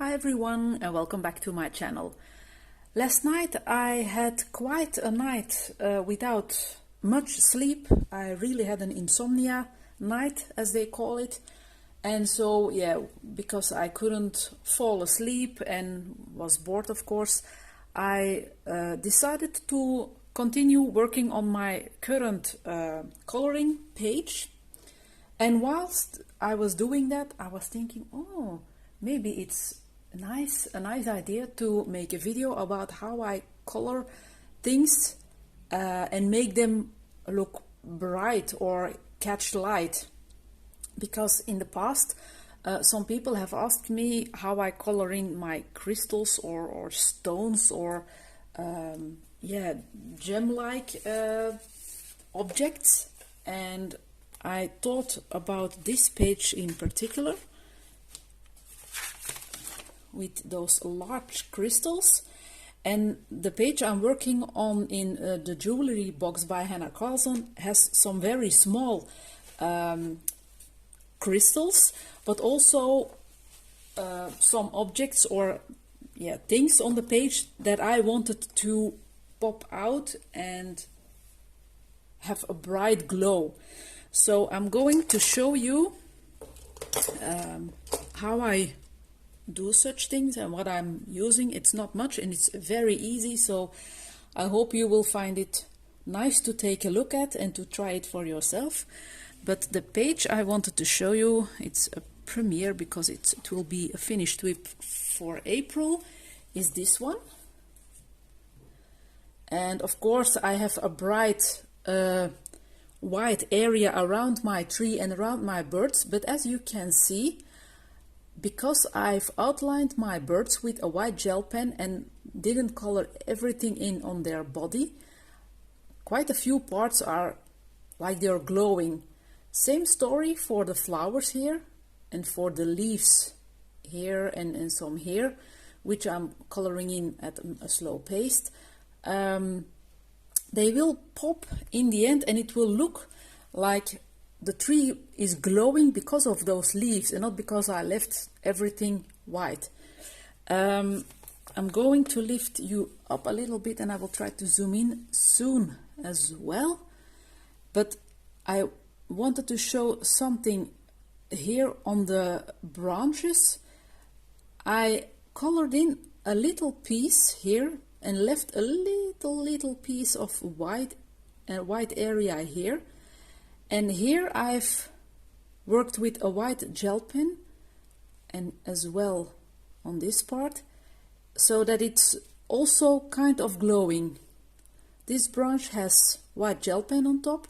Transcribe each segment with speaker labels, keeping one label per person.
Speaker 1: Hi everyone and welcome back to my channel. Last night I had quite a night without much sleep. I really had an insomnia night, as they call it. And so yeah, because I couldn't fall asleep and was bored, of course, I decided to continue working on my current coloring page. And whilst I was doing that, I was thinking, oh, maybe it's a nice idea to make a video about how I color things and make them look bright or catch light. Because in the past, some people have asked me how I color in my crystals or stones or gem-like objects, and I thought about this page in particular with those large crystals. And the page I'm working on in the jewelry box by Hannah Carlson has some very small crystals, but also some objects or things on the page that I wanted to pop out and have a bright glow. So I'm going to show you how I do such things and what I'm using. It's not much and it's very easy, so I hope you will find it nice to take a look at and to try it for yourself. But the page I wanted to show you, it's a premiere because it will be a finished whip for April, is this one. And of course I have a bright white area around my tree and around my birds, but as you can see, because I've outlined my birds with a white gel pen and didn't color everything in on their body, quite a few parts are like they're glowing. Same story for the flowers here and for the leaves here and some here, which I'm coloring in at a slow pace. They will pop in the end and it will look like the tree is glowing because of those leaves and not because I left everything white. I'm going to lift you up a little bit and I will try to zoom in soon as well. But I wanted to show something here on the branches. I colored in a little piece here and left a little piece of white area here. And here I've worked with a white gel pen and as well on this part, so that it's also kind of glowing. This branch has white gel pen on top,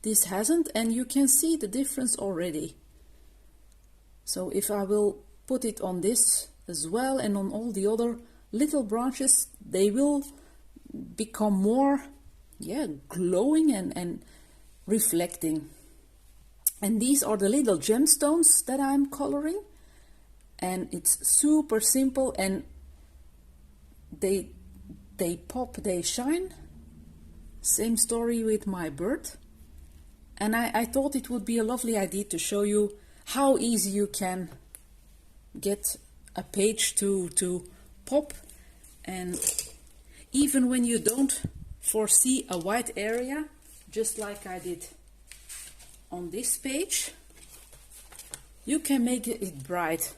Speaker 1: this hasn't, and you can see the difference already. So if I will put it on this as well and on all the other little branches, they will become more glowing and reflecting. And these are the little gemstones that I'm coloring, and it's super simple and they pop, they shine. Same story with my bird. And I thought it would be a lovely idea to show you how easy you can get a page to pop, and even when you don't foresee a white area, just like I did on this page, you can make it bright.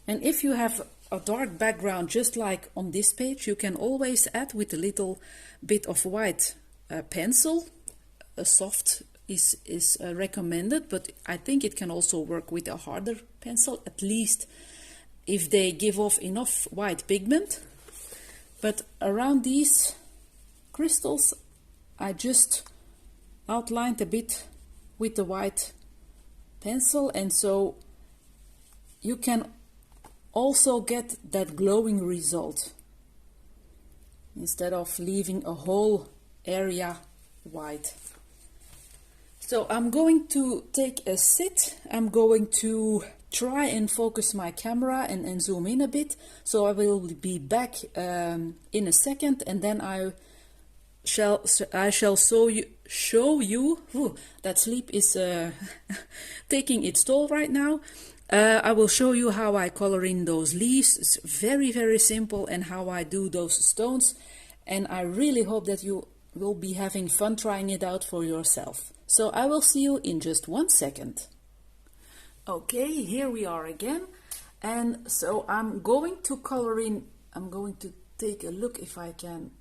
Speaker 1: And if you have a dark background just like on this page, you can always add with a little bit of white pencil. A soft is recommended, but I think it can also work with a harder pencil, at least if they give off enough white pigment. But around these crystals I just outlined a bit with the white pencil, and so you can also get that glowing result instead of leaving a whole area white. So I'm going to take a sit. I'm going to try and focus my camera and zoom in a bit. So I will be back in a second, and then I shall show you. That sleep is taking its toll right now. I will show you how I color in those leaves. It's very, very simple, and how I do those stones. And I really hope that you will be having fun trying it out for yourself. So I will see you in just 1 second. Okay, here we are again. And so I'm going to color in, I'm going to take a look if I can.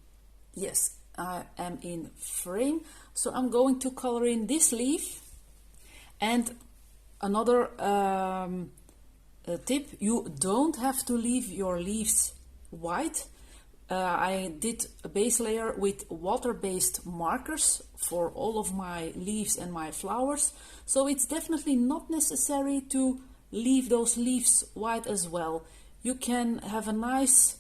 Speaker 1: Yes, I am in frame. So I'm going to color in this leaf. And another tip, you don't have to leave your leaves white. I did a base layer with water-based markers for all of my leaves and my flowers, so it's definitely not necessary to leave those leaves white as well. You can have a nice,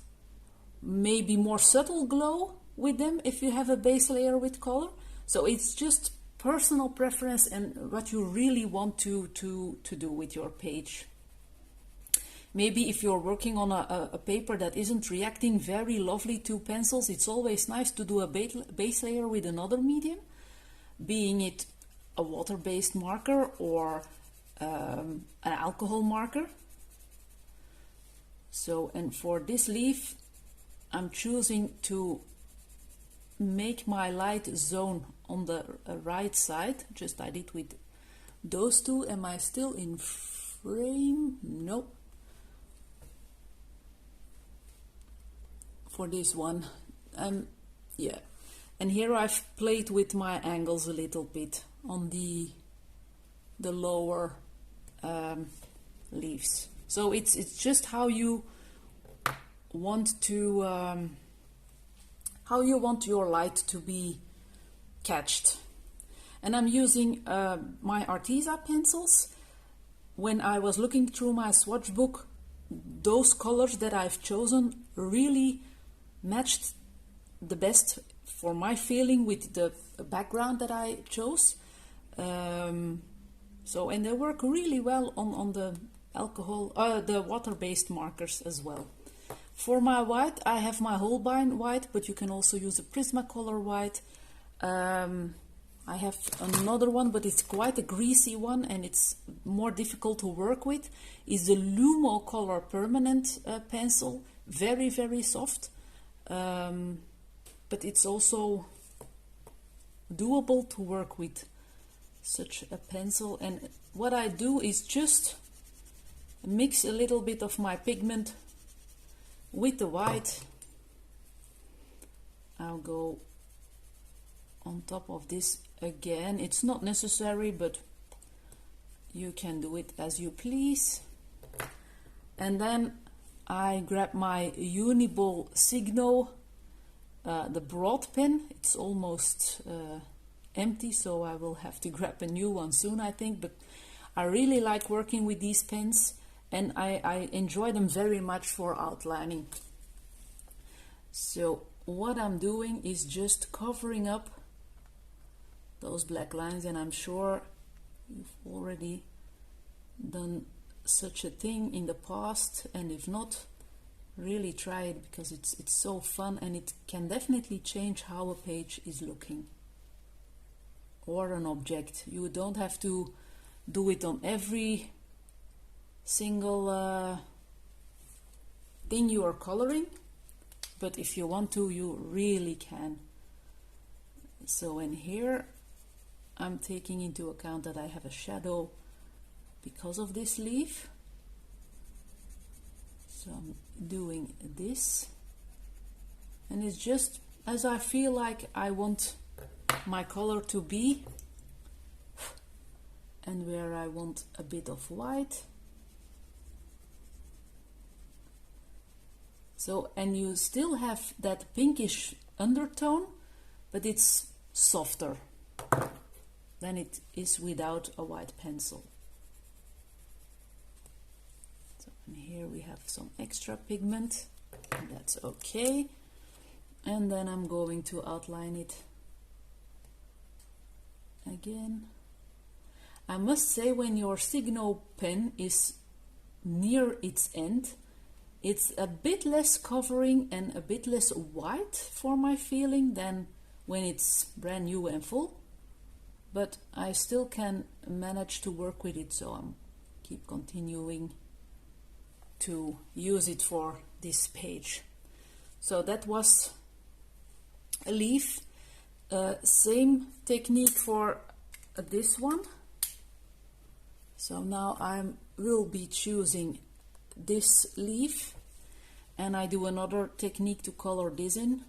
Speaker 1: maybe more subtle glow with them if you have a base layer with color. So it's just personal preference and what you really want to do with your page. Maybe if you're working on a paper that isn't reacting very lovely to pencils, it's always nice to do a base layer with another medium, being it a water-based marker or an alcohol marker. So, and for this leaf, I'm choosing to make my light zone on the right side, just I did with those two. Am I still in frame? No. For this one, yeah, and here I've played with my angles a little bit on the lower leaves. So it's just how you want to how you want your light to be catched. And I'm using my Arteza pencils. When I was looking through my swatch book, those colors that I've chosen really matched the best for my feeling with the background that I chose. So, and they work really well on the alcohol, the water-based markers as well. For my white, I have my Holbein white, but you can also use a Prismacolor white. I have another one, but it's quite a greasy one and it's more difficult to work with. Is the Lumocolor permanent pencil, very, very soft. But it's also doable to work with such a pencil. And what I do is just mix a little bit of my pigment with the white. I'll go on top of this again. It's not necessary, but you can do it as you please. And then I grab my Uniball Signo, the broad pen. It's almost empty, so I will have to grab a new one soon, I think. But I really like working with these pens, and I enjoy them very much for outlining. So what I'm doing is just covering up those black lines, and I'm sure you've already done such a thing in the past, and if not, really try it, because it's so fun and it can definitely change how a page is looking or an object. You don't have to do it on every single thing you are coloring, but if you want to, you really can. So in here I'm taking into account that I have a shadow because of this leaf, so I'm doing this, and it's just as I feel like I want my color to be, and where I want a bit of white. So, and you still have that pinkish undertone, but it's softer than it is without a white pencil. So, and here we have some extra pigment, and that's okay. And then I'm going to outline it again. I must say, when your Signo pen is near its end, it's a bit less covering and a bit less white for my feeling than when it's brand new and full, but I still can manage to work with it, so I'm keep continuing to use it for this page. So that was a leaf. Same technique for this one. So now I will be choosing this leaf, and I do another technique to color this in.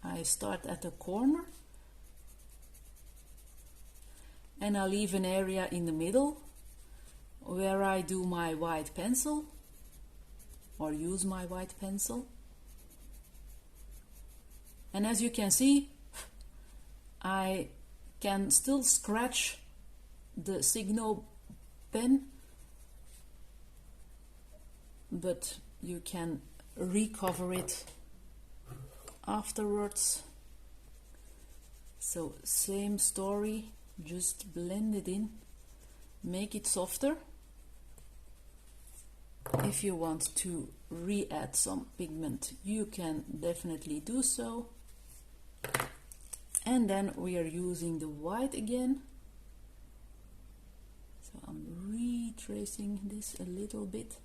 Speaker 1: I start at a corner and I leave an area in the middle where I do my white pencil, or use my white pencil. And as you can see, I can still scratch the Signo pen, but you can recover it afterwards. So same story, just blend it in, make it softer. If you want to re-add some pigment, you can definitely do so. And then we are using the white again. So I'm retracing this a little bit.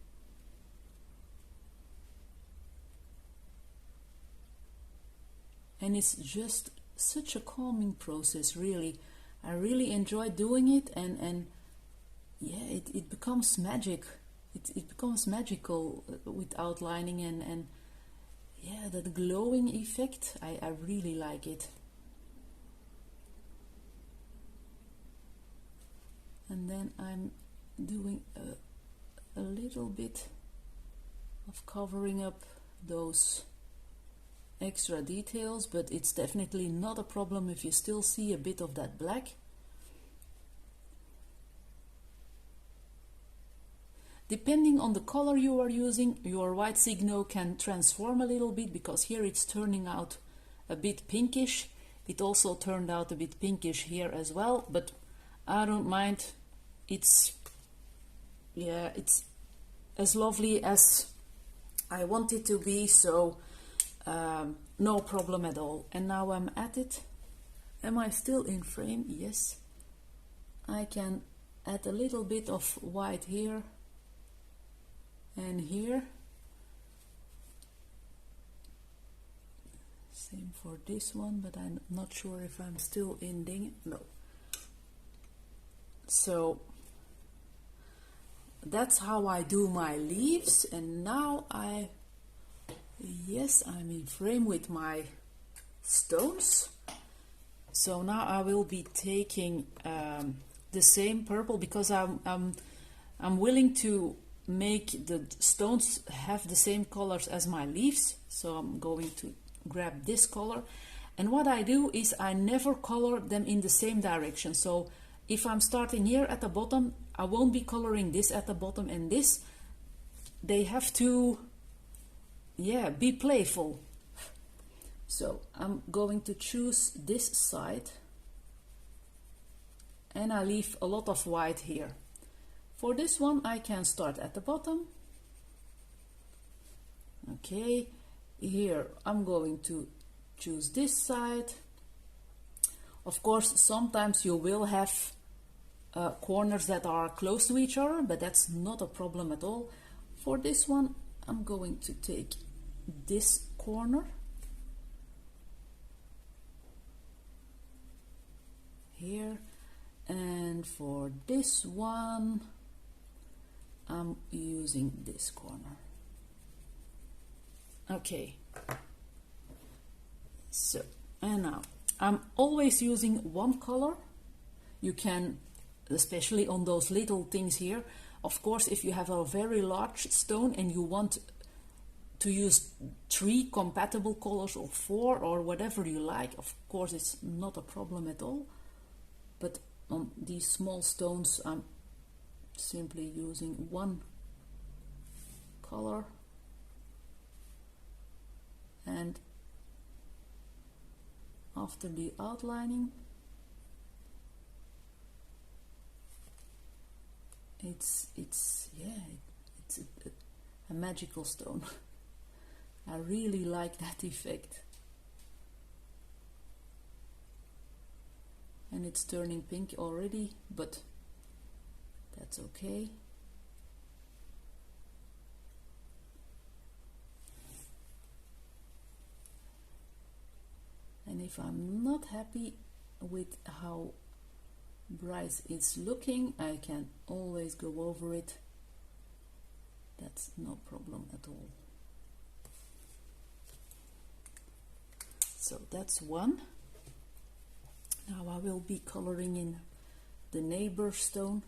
Speaker 1: And it's just such a calming process, really. I really enjoy doing it, and yeah, it becomes magic. It becomes magical with outlining, and yeah, that glowing effect, I really like it. And then I'm doing a little bit of covering up those extra details, but it's definitely not a problem if you still see a bit of that black. Depending on the color you are using, your white Signo can transform a little bit, because here it's turning out a bit pinkish. It also turned out a bit pinkish here as well, but I don't mind. It's, yeah, it's as lovely as I want it to be, so no problem at all. And now I'm at it. Am I still in frame? Yes. I can add a little bit of white here and here. Same for this one, but I'm not sure if I'm still ending. No. So that's how I do my leaves. And now yes, I'm in frame with my stones. So now I will be taking the same purple, because I'm willing to make the stones have the same colors as my leaves. So I'm going to grab this color, and what I do is I never color them in the same direction. So if I'm starting here at the bottom, I won't be coloring this at the bottom and this. They have to, yeah, be playful. So I'm going to choose this side, and I leave a lot of white here. For this one, I can start at the bottom. Okay, here I'm going to choose this side. Of course, sometimes you will have corners that are close to each other, but that's not a problem at all. For this one, I'm going to take this corner here, and for this one I'm using this corner. Okay, so, and now I'm always using one color. You can, especially on those little things here, of course, if you have a very large stone and you want to use 3 compatible colors or 4 or whatever you like, of course it's not a problem at all. But on these small stones, I'm simply using one color, and after the outlining, it's a magical stone. I really like that effect. And it's turning pink already, but that's okay. And if I'm not happy with how bright it's looking, I can always go over it. That's no problem at all. So that's one. Now I will be coloring in the neighbor stone.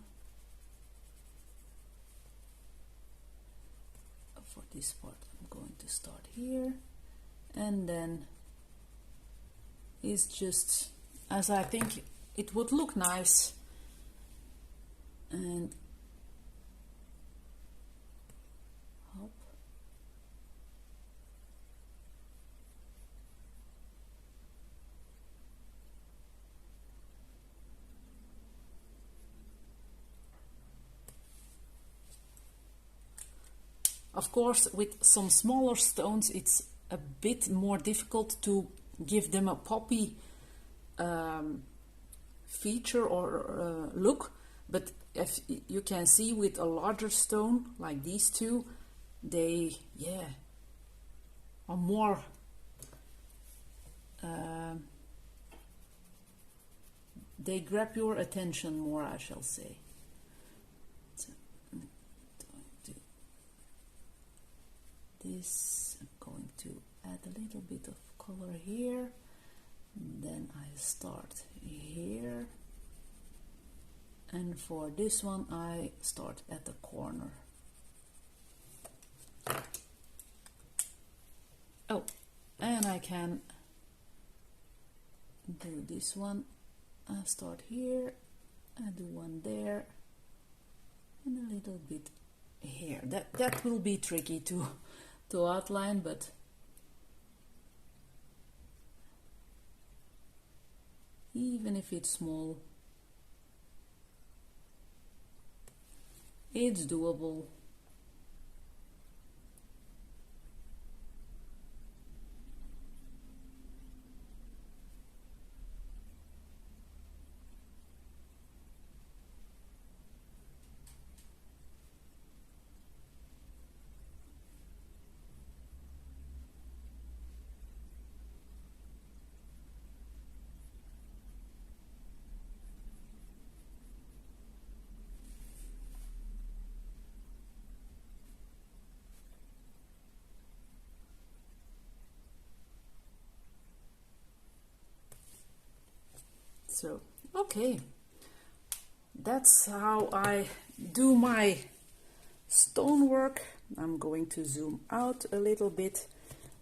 Speaker 1: For this part I'm going to start here, and then it's just as I think it would look nice, and hop. Of course, with some smaller stones, it's a bit more difficult to give them a poppy feature or look, but if you can see with a larger stone like these two, they are more they grab your attention more, I shall say. This, I'm going to add a little bit of color here, then I start here, and for this one I start at the corner. Oh, and I can do this one. I start here, I do one there, and a little bit here. That will be tricky to outline, but even if it's small, it's doable. So, okay, that's how I do my stonework. I'm going to zoom out a little bit.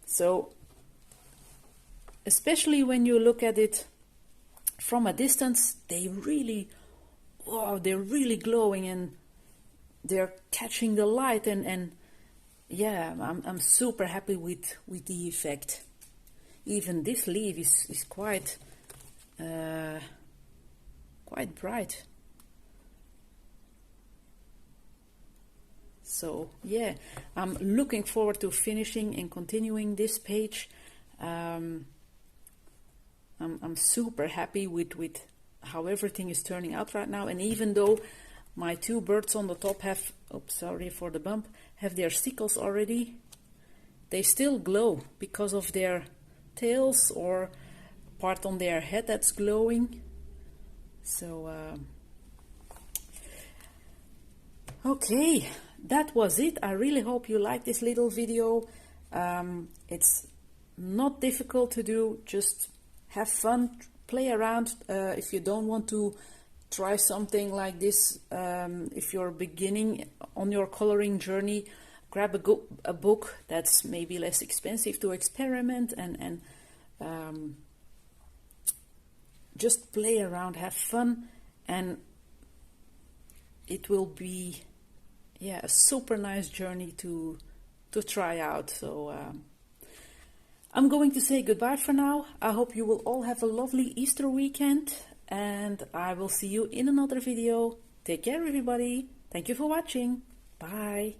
Speaker 1: So, especially when you look at it from a distance, they really, wow, they're really glowing and they're catching the light, and yeah, I'm super happy with the effect. Even this leaf is quite bright. So yeah, I'm looking forward to finishing and continuing this page. I'm super happy with how everything is turning out right now, and even though my two birds on the top have, oops, sorry for the bump, have their sickles already, they still glow because of their tails or part on their head that's glowing. So okay, that was it. I really hope you liked this little video. It's not difficult to do, just have fun, play around. If you don't want to try something like this, if you're beginning on your coloring journey, grab a book that's maybe less expensive to experiment, and just play around, have fun, and it will be, yeah, a super nice journey to try out. So I'm going to say goodbye for now. I hope you will all have a lovely Easter weekend, and I will see you in another video. Take care, everybody. Thank you for watching. Bye.